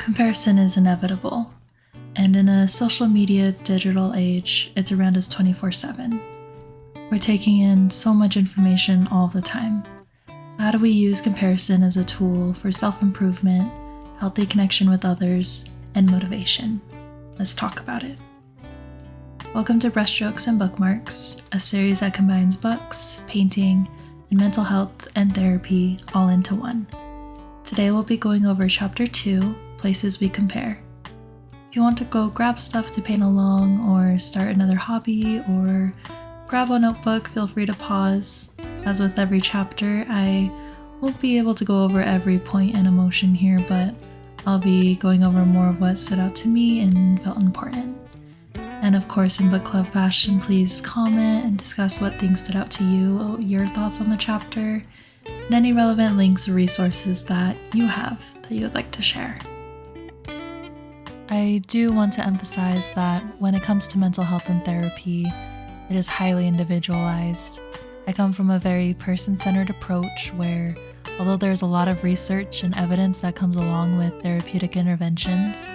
Comparison is inevitable, and in a social media digital age, it's around us 24/7. We're taking in so much information all the time. So how do we use comparison as a tool for self-improvement, healthy connection with others, and motivation? Let's talk about it. Welcome to Brushstrokes and Bookmarks, a series that combines books, painting, and mental health and therapy all into one. Today we'll be going over Chapter 2, Places We Compare. If you want to go grab stuff to paint along or start another hobby or grab a notebook, feel free to pause. As with every chapter, I won't be able to go over every point and emotion here, but I'll be going over more of what stood out to me and felt important. And of course, in book club fashion, please comment and discuss what things stood out to you, your thoughts on the chapter, and any relevant links or resources that you have that you would like to share. I do want to emphasize that when it comes to mental health and therapy, it is highly individualized. I come from a very person-centered approach where, although there's a lot of research and evidence that comes along with therapeutic interventions,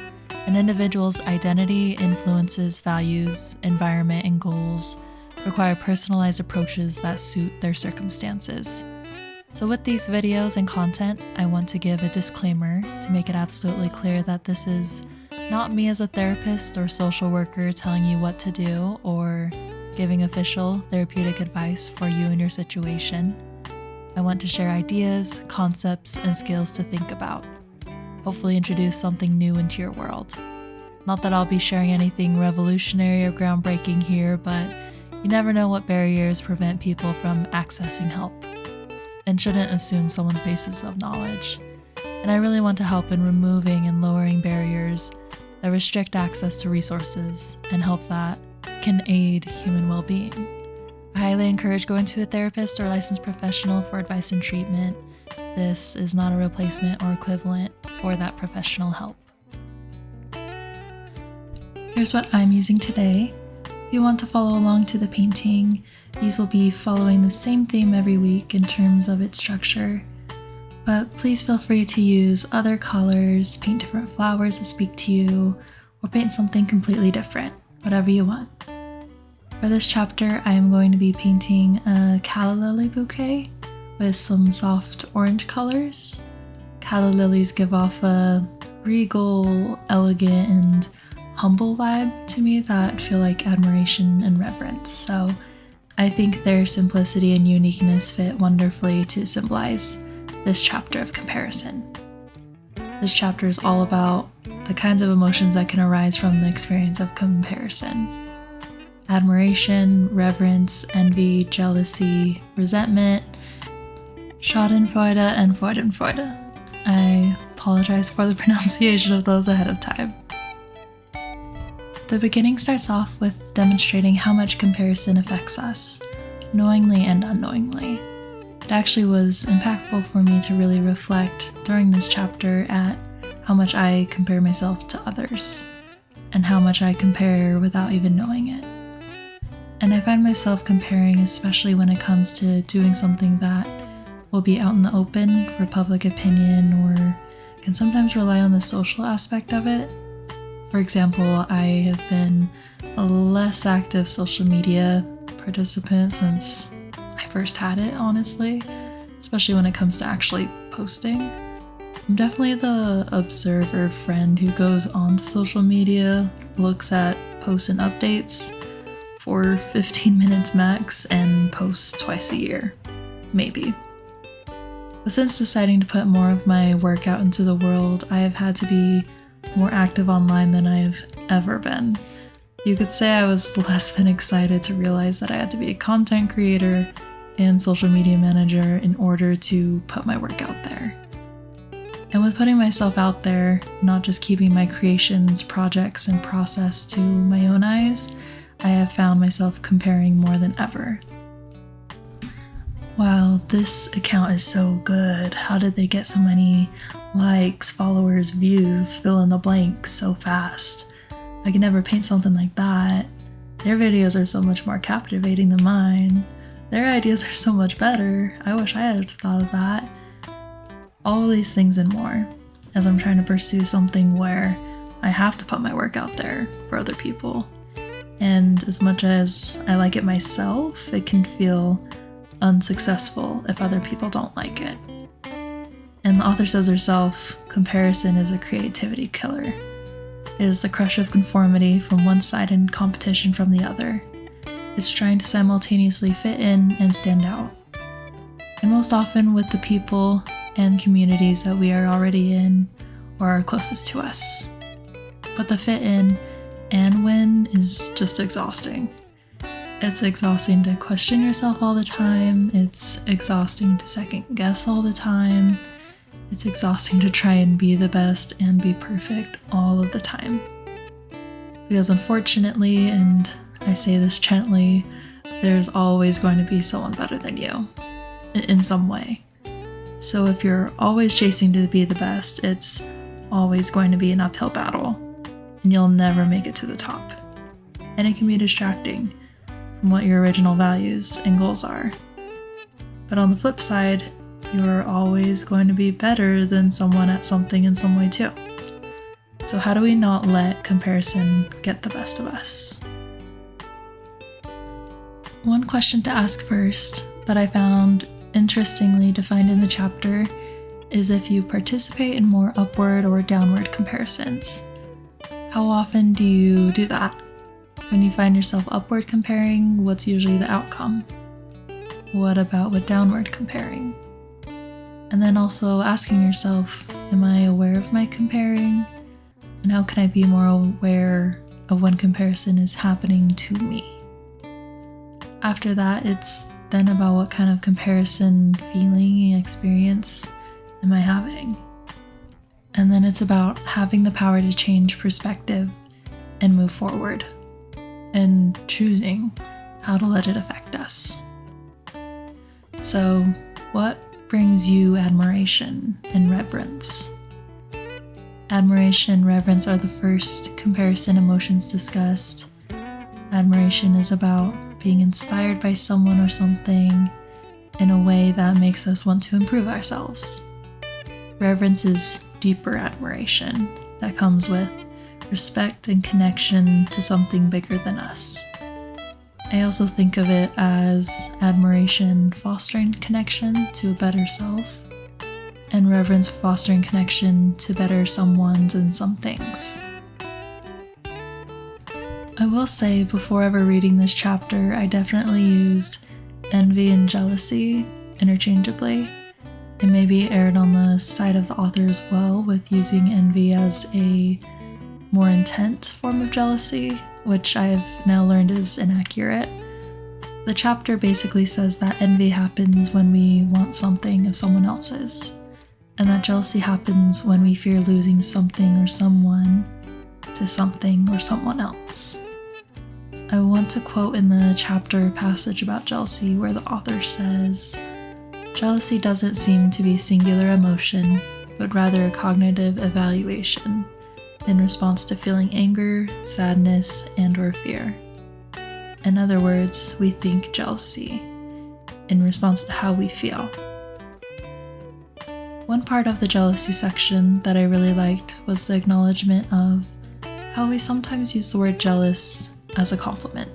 an individual's identity, influences, values, environment, and goals require personalized approaches that suit their circumstances. So with these videos and content, I want to give a disclaimer to make it absolutely clear that this is not me as a therapist or social worker telling you what to do or giving official therapeutic advice for you and your situation. I want to share ideas, concepts, and skills to think about. Hopefully introduce something new into your world. Not that I'll be sharing anything revolutionary or groundbreaking here, but you never know what barriers prevent people from accessing help, and shouldn't assume someone's basis of knowledge. And I really want to help in removing and lowering barriers that restrict access to resources and help that can aid human well-being. I highly encourage going to a therapist or licensed professional for advice and treatment. This is not a replacement or equivalent for that professional help. Here's what I'm using today. If you want to follow along to the painting, these will be following the same theme every week in terms of its structure. But please feel free to use other colors, paint different flowers that speak to you, or paint something completely different, whatever you want. For this chapter, I am going to be painting a calla lily bouquet with some soft orange colors. Calla lilies give off a regal, elegant, and humble vibe to me that feel like admiration and reverence. So I think their simplicity and uniqueness fit wonderfully to symbolize this chapter of comparison. This chapter is all about the kinds of emotions that can arise from the experience of comparison. Admiration, reverence, envy, jealousy, resentment, schadenfreude, and freudenfreude. I apologize for the pronunciation of those ahead of time. The beginning starts off with demonstrating how much comparison affects us, knowingly and unknowingly. It actually was impactful for me to really reflect during this chapter at how much I compare myself to others, and how much I compare without even knowing it. And I find myself comparing, especially when it comes to doing something that will be out in the open for public opinion or can sometimes rely on the social aspect of it. For example, I have been a less active social media participant since I first had it, honestly, especially when it comes to actually posting. I'm definitely the observer friend who goes onto social media, looks at posts and updates for 15 minutes max, and posts twice a year, maybe. But since deciding to put more of my work out into the world, I have had to be more active online than I have ever been. You could say I was less than excited to realize that I had to be a content creator and social media manager in order to put my work out there. And with putting myself out there, not just keeping my creations, projects, and process to my own eyes, I have found myself comparing more than ever. Wow, this account is so good. How did they get so many likes, followers, views, fill in the blanks so fast? I can never paint something like that. Their videos are so much more captivating than mine. Their ideas are so much better. I wish I had thought of that. All of these things and more. as I'm trying to pursue something where I have to put my work out there for other people. And as much as I like it myself, it can feel unsuccessful if other people don't like it. And the author says herself, comparison is a creativity killer. It is the crush of conformity from one side and competition from the other. It's trying to simultaneously fit in and stand out. And most often with the people and communities that we are already in or are closest to us. But the fit in and win is just exhausting. It's exhausting to question yourself all the time. It's exhausting to second guess all the time. It's exhausting to try and be the best and be perfect all of the time. Because unfortunately, and I say this gently, there's always going to be someone better than you in some way. So if you're always chasing to be the best, it's always going to be an uphill battle, and you'll never make it to the top. And it can be distracting from what your original values and goals are. But on the flip side, you're always going to be better than someone at something in some way too. So how do we not let comparison get the best of us? One question to ask first that I found interestingly defined in the chapter is if you participate in more upward or downward comparisons. How often do you do that? When you find yourself upward comparing, what's usually the outcome? What about with downward comparing? And then also asking yourself, am I aware of my comparing? And how can I be more aware of when comparison is happening to me? After that, it's then about what kind of comparison feeling and experience am I having? And then it's about having the power to change perspective and move forward, and choosing how to let it affect us. So, what brings you admiration and reverence? Admiration and reverence are the first comparison emotions discussed. Admiration is about being inspired by someone or something in a way that makes us want to improve ourselves. Reverence is deeper admiration that comes with respect and connection to something bigger than us. I also think of it as admiration fostering connection to a better self, and reverence fostering connection to better someone's and some things. I will say, before ever reading this chapter, I definitely used envy and jealousy interchangeably. It maybe erred on the side of the author as well, with using envy as a more intense form of jealousy, which I have now learned is inaccurate. The chapter basically says that envy happens when we want something of someone else's, and that jealousy happens when we fear losing something or someone to something or someone else. I want to quote in the chapter passage about jealousy where the author says, "Jealousy doesn't seem to be a singular emotion, but rather a cognitive evaluation in response to feeling anger, sadness, and/or fear. In other words, we think jealousy in response to how we feel." One part of the jealousy section that I really liked was the acknowledgement of how we sometimes use the word jealous as a compliment,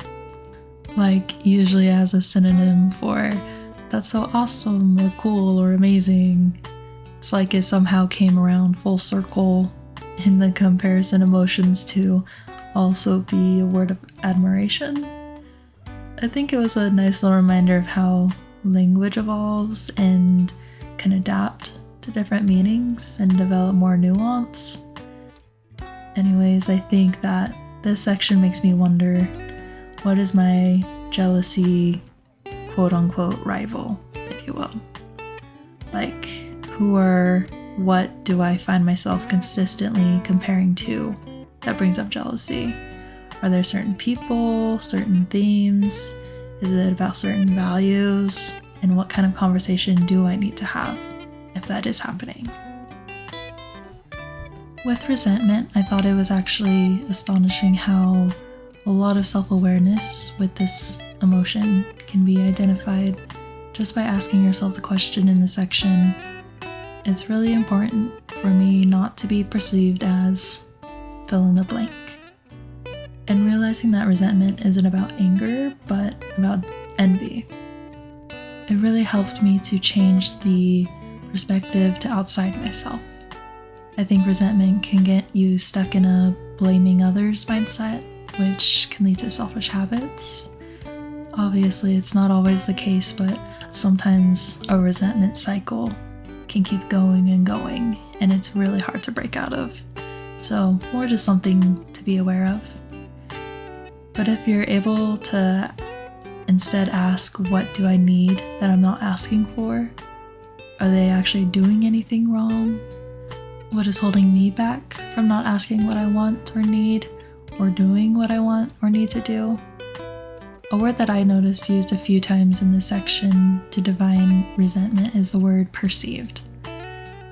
like usually as a synonym for "that's so awesome" or "cool" or "amazing." It's like it somehow came around full circle in the comparison emotions to also be a word of admiration. I think it was a nice little reminder of how language evolves and can adapt to different meanings and develop more nuance. Anyways, I think that this section makes me wonder, what is my jealousy quote-unquote rival, if you will? Like, who or what do I find myself consistently comparing to that brings up jealousy? Are there certain people, certain themes? Is it about certain values? And what kind of conversation do I need to have if that is happening? With resentment, I thought it was actually astonishing how a lot of self-awareness with this emotion can be identified just by asking yourself the question in the section, it's really important for me not to be perceived as fill in the blank. And realizing that resentment isn't about anger, but about envy. It really helped me to change the perspective to outside myself. I think resentment can get you stuck in a blaming others mindset, which can lead to selfish habits. Obviously, it's not always the case, but sometimes a resentment cycle can keep going and going, and it's really hard to break out of. So, more just something to be aware of. But if you're able to instead ask, what do I need that I'm not asking for? Are they actually doing anything wrong? What is holding me back from not asking what I want or need, or doing what I want or need to do? A word that I noticed used a few times in this section to define resentment is the word perceived.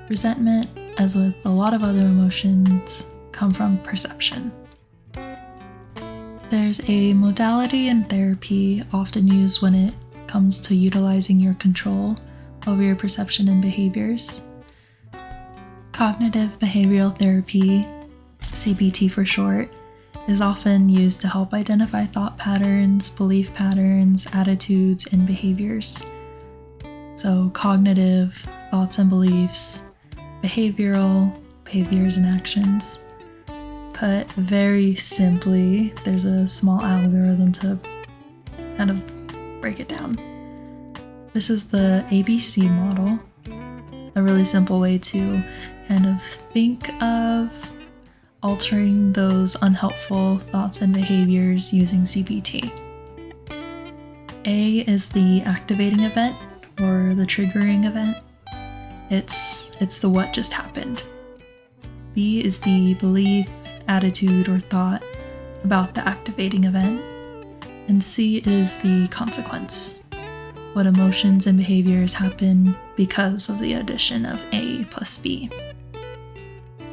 Resentment, as with a lot of other emotions, come from perception. There's a modality in therapy often used when it comes to utilizing your control over your perception and behaviors. Cognitive behavioral therapy, CBT for short, is often used to help identify thought patterns, belief patterns, attitudes, and behaviors. So cognitive, thoughts and beliefs, behavioral, behaviors and actions. Put very simply, there's a small algorithm to kind of break it down. This is the ABC model, a really simple way to kind of think of altering those unhelpful thoughts and behaviors using CBT. A is the activating event or the triggering event. It's the what just happened. B is the belief, attitude, or thought about the activating event. And C is the consequence. What emotions and behaviors happen because of the addition of A plus B.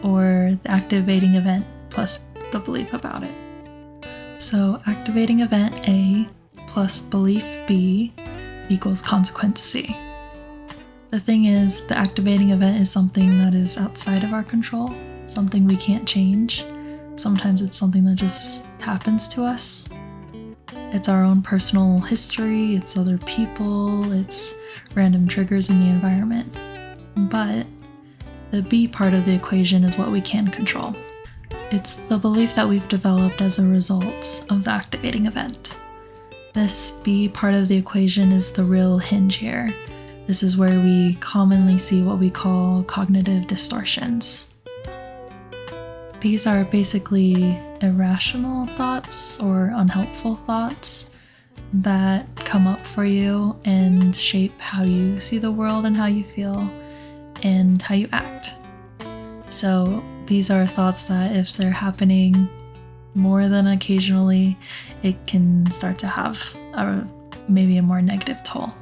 Or the activating event plus the belief about it. So activating event A plus belief B equals consequence C. The thing is, the activating event is something that is outside of our control, something we can't change. Sometimes it's something that just happens to us. It's our own personal history, it's other people, it's random triggers in the environment. But the B part of the equation is what we can control. It's the belief that we've developed as a result of the activating event. This B part of the equation is the real hinge here. This is where we commonly see what we call cognitive distortions. These are basically irrational thoughts or unhelpful thoughts that come up for you and shape how you see the world and how you feel and how you act. So these are thoughts that if they're happening more than occasionally, it can start to have maybe a more negative toll.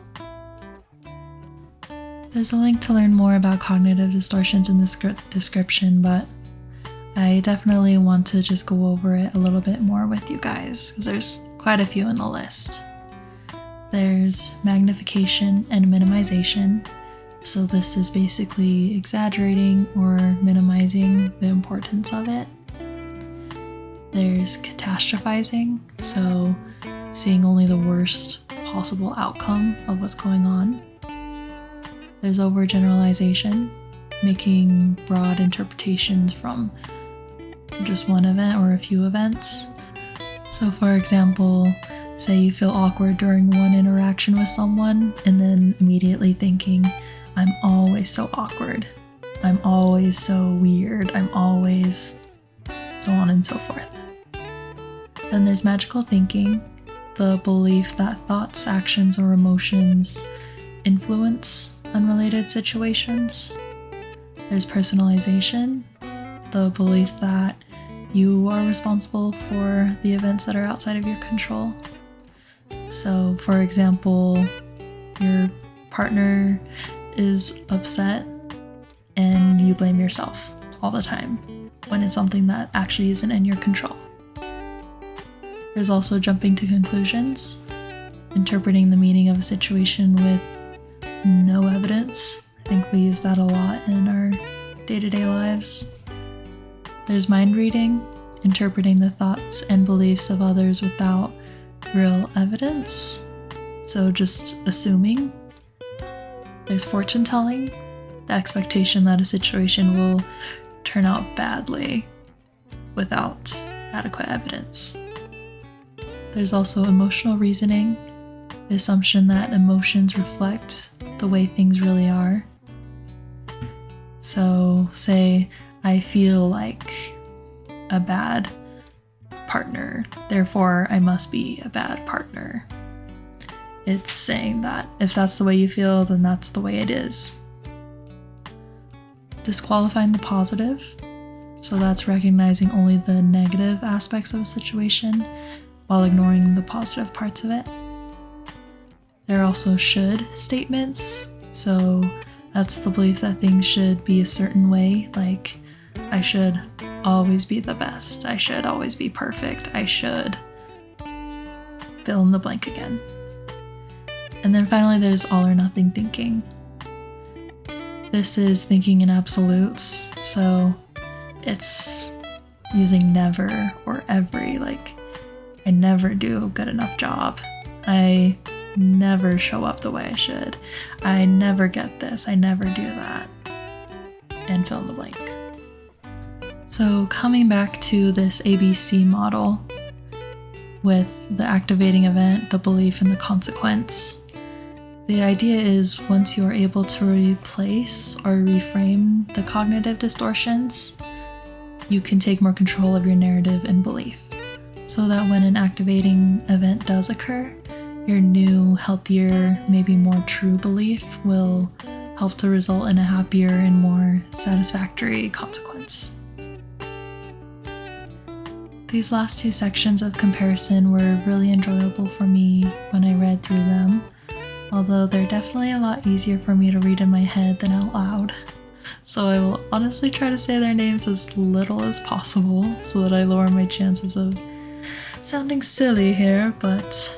There's a link to learn more about cognitive distortions in the description, but I definitely want to just go over it a little bit more with you guys because there's quite a few in the list. There's magnification and minimization. So this is basically exaggerating or minimizing the importance of it. There's catastrophizing, so seeing only the worst possible outcome of what's going on. There's overgeneralization, making broad interpretations from just one event or a few events. So for example, say you feel awkward during one interaction with someone and then immediately thinking, I'm always so awkward, I'm always so weird, I'm always so on and so forth. Then there's magical thinking, the belief that thoughts, actions, or emotions influence unrelated situations. There's personalization, the belief that you are responsible for the events that are outside of your control. So, for example, your partner is upset and you blame yourself all the time when it's something that actually isn't in your control. There's also jumping to conclusions, interpreting the meaning of a situation with no evidence think we use that a lot in our day-to-day lives. There's mind reading, interpreting the thoughts and beliefs of others without real evidence, so just assuming. There's fortune telling, the expectation that a situation will turn out badly without adequate evidence. There's also emotional reasoning, the assumption that emotions reflect the way things really are. So, say I feel like a bad partner, therefore I must be a bad partner. It's saying that if that's the way you feel, then that's the way it is. Disqualifying the positive, so that's recognizing only the negative aspects of a situation while ignoring the positive parts of it. There are also should statements, so that's the belief that things should be a certain way, like I should always be the best, I should always be perfect, I should fill in the blank again. And then finally there's all or nothing thinking. This is thinking in absolutes, so it's using never or every, like I never do a good enough job, I never show up the way I should, I never get this, I never do that, and fill in the blank. So coming back to this ABC model with the activating event, the belief, and the consequence, the idea is once you are able to replace or reframe the cognitive distortions, you can take more control of your narrative and belief, so that when an activating event does occur, your new, healthier, maybe more true belief will help to result in a happier and more satisfactory consequence. These last two sections of comparison were really enjoyable for me when I read through them, although they're definitely a lot easier for me to read in my head than out loud. So I will honestly try to say their names as little as possible so that I lower my chances of sounding silly here, but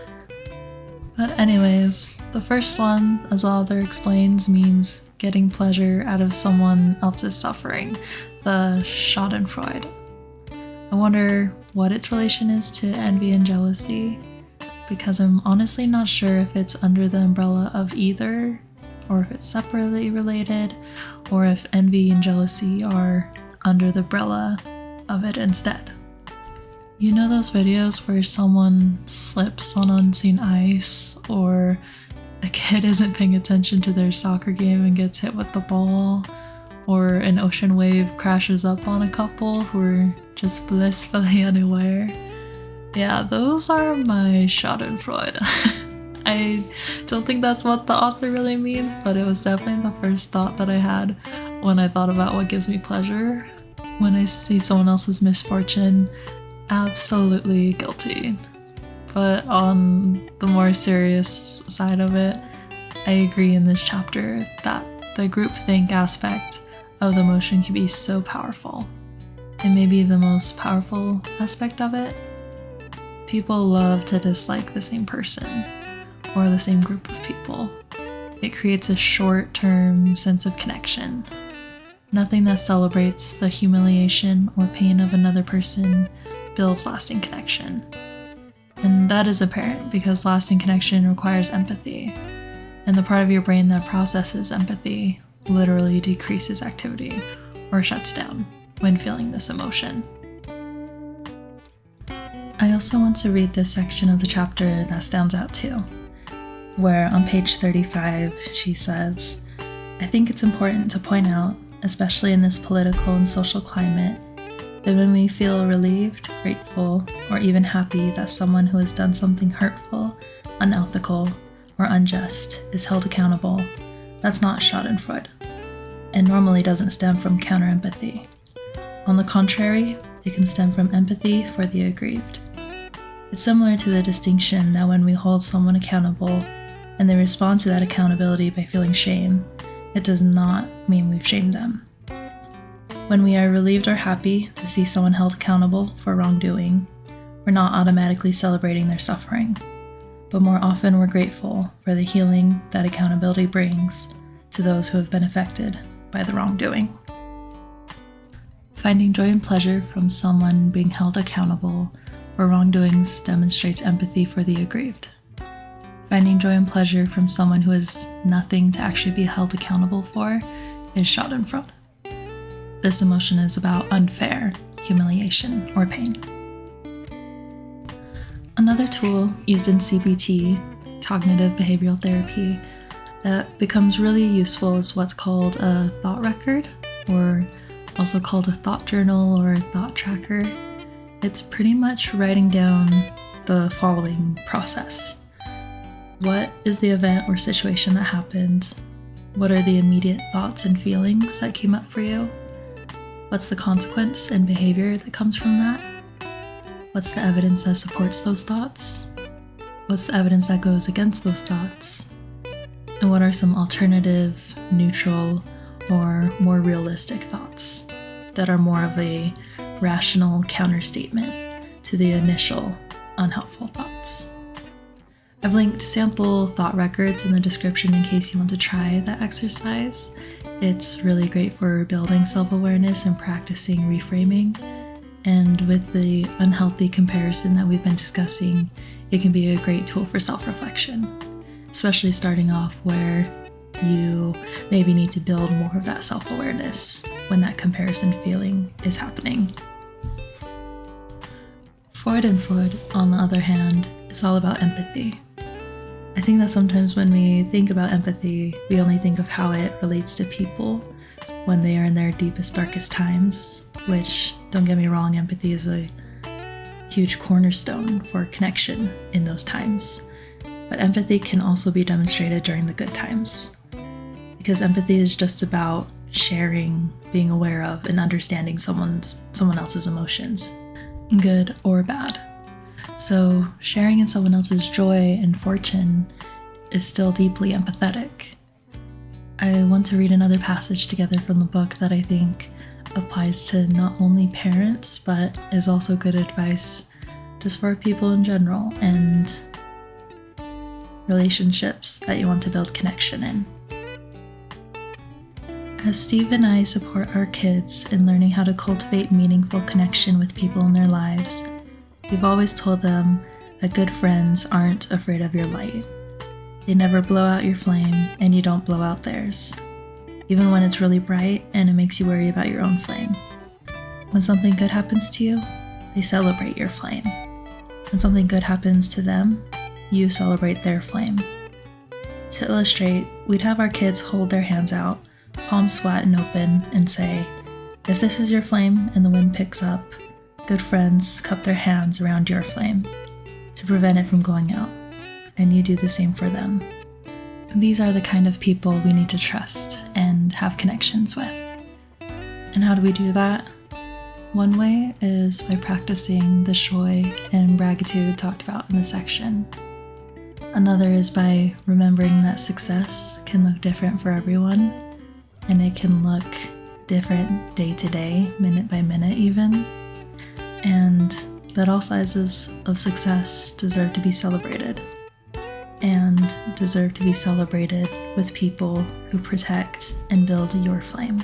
anyways, the first one, as the author explains, means getting pleasure out of someone else's suffering, the schadenfreude. I wonder what its relation is to envy and jealousy, because I'm honestly not sure if it's under the umbrella of either, or if it's separately related, or if envy and jealousy are under the umbrella of it instead. You know those videos where someone slips on unseen ice, or a kid isn't paying attention to their soccer game and gets hit with the ball, or an ocean wave crashes up on a couple who are just blissfully unaware? Yeah, those are my schadenfreude. I don't think that's what the author really means, but it was definitely the first thought that I had when I thought about what gives me pleasure. When I see someone else's misfortune, absolutely guilty. But on the more serious side of it, I agree in this chapter that the groupthink aspect of the emotion can be so powerful. It may be the most powerful aspect of it. People love to dislike the same person or the same group of people. It creates a short-term sense of connection. Nothing that celebrates the humiliation or pain of another person builds lasting connection. And that is apparent because lasting connection requires empathy, and the part of your brain that processes empathy literally decreases activity or shuts down when feeling this emotion. I also want to read this section of the chapter that stands out too, where on page 35 she says, "I think it's important to point out, especially in this political and social climate, that when we feel relieved, grateful, or even happy that someone who has done something hurtful, unethical, or unjust is held accountable, that's not schadenfreude, and normally doesn't stem from counter-empathy. On the contrary, it can stem from empathy for the aggrieved. It's similar to the distinction that when we hold someone accountable and they respond to that accountability by feeling shame, it does not mean we've shamed them. When we are relieved or happy to see someone held accountable for wrongdoing, we're not automatically celebrating their suffering, but more often we're grateful for the healing that accountability brings to to those who have been affected by the wrongdoing. Finding joy and pleasure from someone being held accountable for wrongdoings demonstrates empathy for the aggrieved. Finding joy and pleasure from someone who has nothing to actually be held accountable for is schadenfreude. This emotion is about unfair, humiliation, or pain. Another tool used in CBT, cognitive behavioral therapy, that becomes really useful is what's called a thought record, or also called a thought journal or a thought tracker. It's pretty much writing down the following process. What is the event or situation that happened? What are the immediate thoughts and feelings that came up for you? What's the consequence and behavior that comes from that? What's the evidence that supports those thoughts? What's the evidence that goes against those thoughts? And what are some alternative, neutral, or more realistic thoughts that are more of a rational counterstatement to the initial unhelpful thoughts? I've linked sample thought records in the description in case you want to try that exercise. It's really great for building self-awareness and practicing reframing. And with the unhealthy comparison that we've been discussing, it can be a great tool for self-reflection, especially starting off where you maybe need to build more of that self-awareness when that comparison feeling is happening. Freudenfreude, on the other hand, is all about empathy. I think that sometimes when we think about empathy, we only think of how it relates to people when they are in their deepest, darkest times, which, don't get me wrong, empathy is a huge cornerstone for connection in those times. But empathy can also be demonstrated during the good times, because empathy is just about sharing, being aware of, and understanding someone else's emotions, good or bad. So sharing in someone else's joy and fortune is still deeply empathetic. I want to read another passage together from the book that I think applies to not only parents, but is also good advice just for people in general and relationships that you want to build connection in. As Steve and I support our kids in learning how to cultivate meaningful connection with people in their lives, we've always told them that good friends aren't afraid of your light. They never blow out your flame, and you don't blow out theirs, even when it's really bright and it makes you worry about your own flame. When something good happens to you, they celebrate your flame. When something good happens to them, you celebrate their flame. To illustrate, we'd have our kids hold their hands out, palms flat and open, and say, "If this is your flame and the wind picks up, good friends cup their hands around your flame to prevent it from going out, and you do the same for them." These are the kind of people we need to trust and have connections with. And how do we do that? One way is by practicing the joy and gratitude talked about in the section. Another is by remembering that success can look different for everyone, and it can look different day to day, minute by minute even, and that all sizes of success deserve to be celebrated, and deserve to be celebrated with people who protect and build your flame.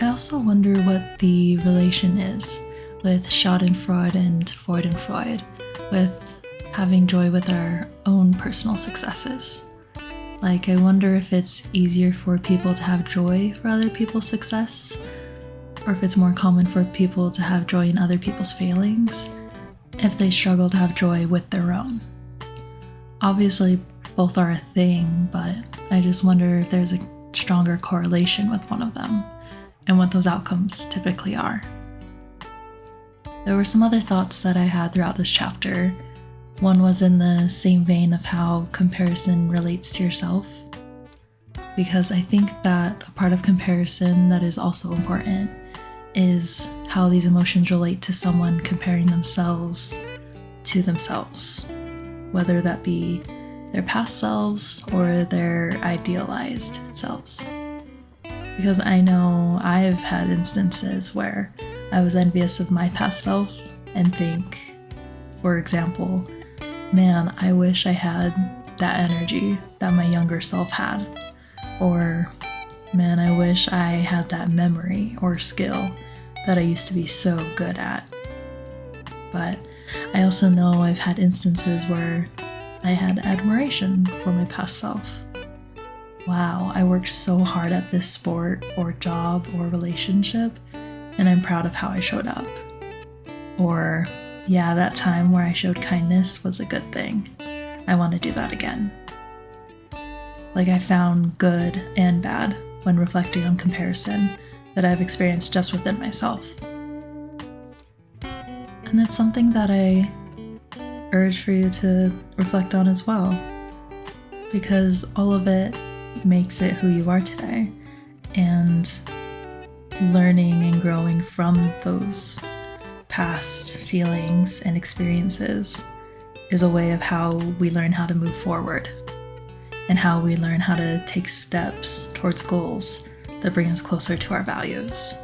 I also wonder what the relation is with Schadenfreude and Freudenfreude, with having joy with our own personal successes. Like, I wonder if it's easier for people to have joy for other people's success, or if it's more common for people to have joy in other people's failings, if they struggle to have joy with their own. Obviously, both are a thing, but I just wonder if there's a stronger correlation with one of them, and what those outcomes typically are. There were some other thoughts that I had throughout this chapter. One was in the same vein of how comparison relates to yourself, because I think that a part of comparison that is also important is how these emotions relate to someone comparing themselves to themselves, whether that be their past selves or their idealized selves. Because I know I've had instances where I was envious of my past self and think, for example, man, I wish I had that energy that my younger self had. Or, man, I wish I had that memory or skill that I used to be so good at. But I also know I've had instances where I had admiration for my past self. Wow, I worked so hard at this sport or job or relationship, and I'm proud of how I showed up. Or, yeah, that time where I showed kindness was a good thing. I want to do that again. Like, I found good and bad when reflecting on comparison that I've experienced just within myself. And that's something that I urge for you to reflect on as well, because all of it makes it who you are today, and learning and growing from those past feelings and experiences is a way of how we learn how to move forward and how we learn how to take steps towards goals that bring us closer to our values.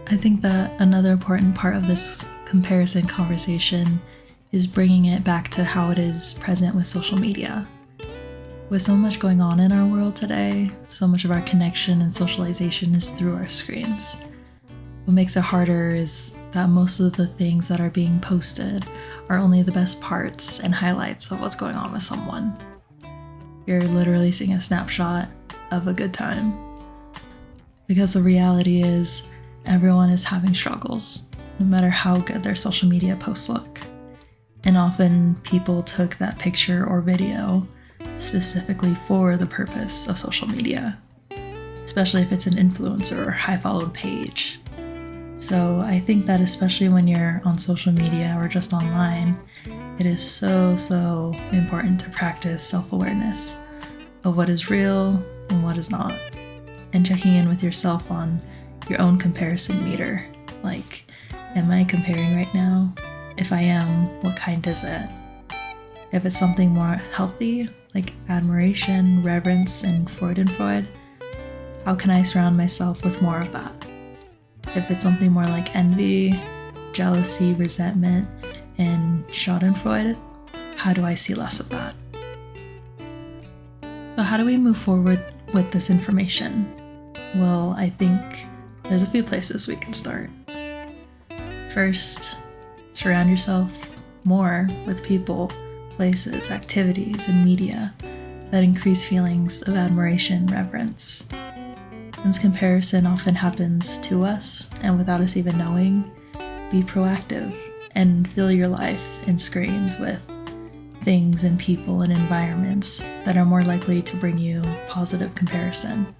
I think that another important part of this comparison conversation is bringing it back to how it is present with social media. With so much going on in our world today, so much of our connection and socialization is through our screens. What makes it harder is that most of the things that are being posted are only the best parts and highlights of what's going on with someone. You're literally seeing a snapshot of a good time. Because the reality is, everyone is having struggles, no matter how good their social media posts look. And often people took that picture or video specifically for the purpose of social media, especially if it's an influencer or high followed page. So I think that especially when you're on social media or just online, it is so important to practice self-awareness of what is real and what is not, and checking in with yourself on your own comparison meter. Like, am I comparing right now? If I am, what kind is it? If it's something more healthy, like admiration, reverence, and Freudenfreud, how can I surround myself with more of that? If it's something more like envy, jealousy, resentment, and Schadenfreude, how do I see less of that? So how do we move forward with this information? Well, I think there's a few places we can start. First, surround yourself more with people, places, activities, and media that increase feelings of admiration and reverence. Since comparison often happens to us and without us even knowing, be proactive and fill your life and screens with things and people and environments that are more likely to bring you positive comparison.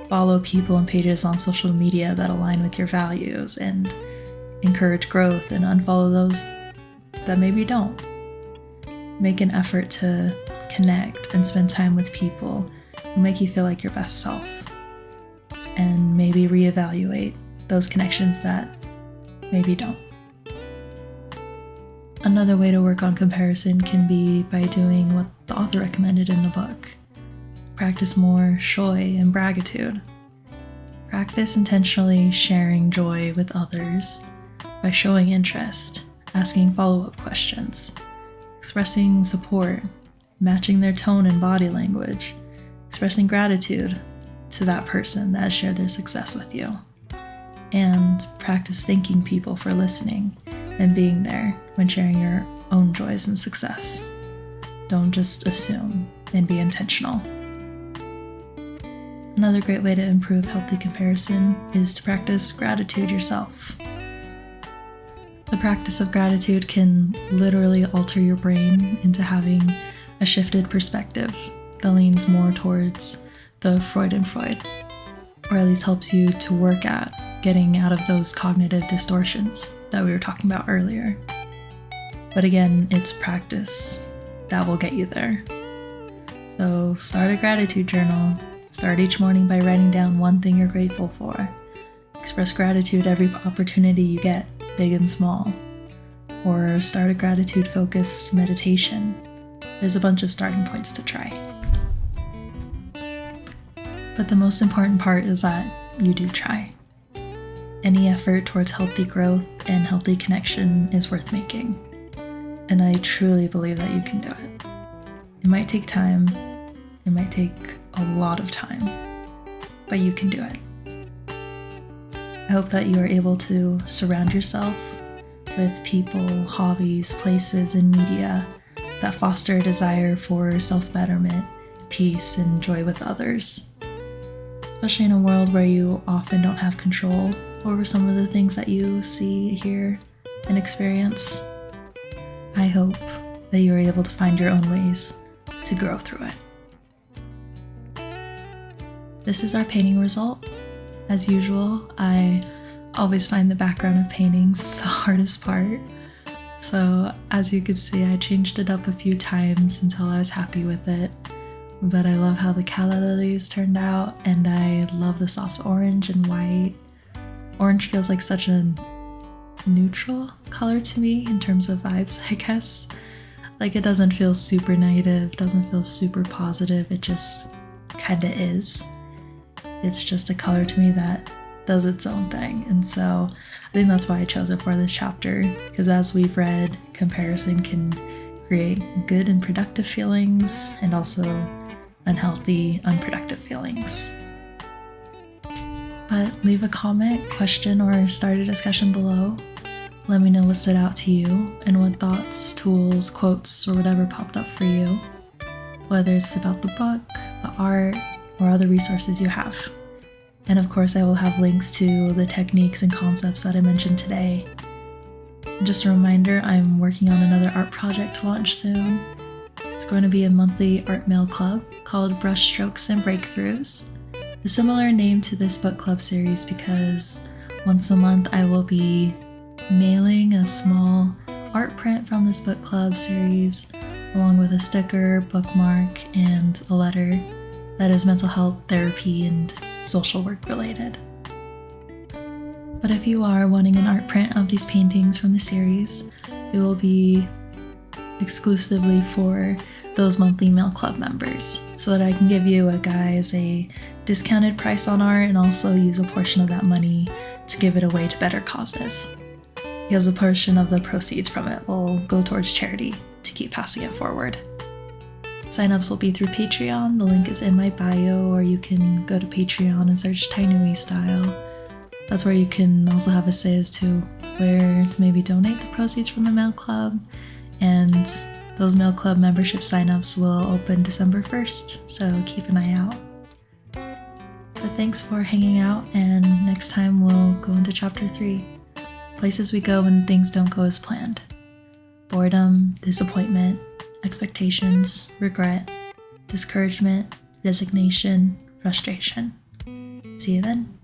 Follow people and pages on social media that align with your values and encourage growth, and unfollow those that maybe don't. Make an effort to connect and spend time with people who make you feel like your best self, and maybe reevaluate those connections that maybe don't. Another way to work on comparison can be by doing what the author recommended in the book. Practice more joy and gratitude. Practice intentionally sharing joy with others by showing interest, asking follow-up questions, expressing support, matching their tone and body language, expressing gratitude to that person that has shared their success with you. And practice thanking people for listening and being there when sharing your own joys and success. Don't just assume, and be intentional. Another great way to improve healthy comparison is to practice gratitude yourself. The practice of gratitude can literally alter your brain into having a shifted perspective that leans more towards the Freudenfreud, or at least helps you to work at getting out of those cognitive distortions that we were talking about earlier. But again, it's practice that will get you there. So start a gratitude journal. Start each morning by writing down one thing you're grateful for. Express gratitude every opportunity you get, big and small. Or start a gratitude-focused meditation. There's a bunch of starting points to try. But the most important part is that you do try. Any effort towards healthy growth and healthy connection is worth making. and I truly believe that you can do it. It might take time, it might take a lot of time, but you can do it. I hope that you are able to surround yourself with people, hobbies, places, and media that foster a desire for self-betterment, peace, and joy with others. Especially in a world where you often don't have control over some of the things that you see, hear, and experience. I hope that you are able to find your own ways to grow through it. This is our painting result. As usual, I always find the background of paintings the hardest part. So as you can see, I changed it up a few times until I was happy with it. But I love how the calla lilies turned out, and I love the soft orange and white. Orange feels like such a neutral color to me in terms of vibes, I guess. Like, it doesn't feel super negative, doesn't feel super positive, it just kinda is. It's just a color to me that does its own thing, and so I think that's why I chose it for this chapter, because as we've read, comparison can create good and productive feelings and also unhealthy, unproductive feelings. But leave a comment, question, or start a discussion below. Let me know what stood out to you and what thoughts, tools, quotes, or whatever popped up for you, whether it's about the book, the art, or other resources you have. And of course, I will have links to the techniques and concepts that I mentioned today. And just a reminder, I'm working on another art project to launch soon. It's going to be a monthly art mail club called Brushstrokes and Breakthroughs, a similar name to this book club series because once a month I will be mailing a small art print from this book club series along with a sticker, bookmark, and a letter that is mental health, therapy, and social work related. But if you are wanting an art print of these paintings from the series, it will be exclusively for those monthly mail club members so that I can give you guys a discounted price on art and also use a portion of that money to give it away to better causes, because a portion of the proceeds from it will go towards charity to keep passing it forward. Signups will be through Patreon. The link is in my bio, or you can go to Patreon and search Tainui Style. That's where you can also have a say as to where to maybe donate the proceeds from the mail club, and those mail club membership signups will open December 1st, so keep an eye out. But thanks for hanging out, and next time we'll go into chapter 3. Places we go when things don't go as planned. Boredom, disappointment, expectations, regret, discouragement, resignation, frustration. See you then.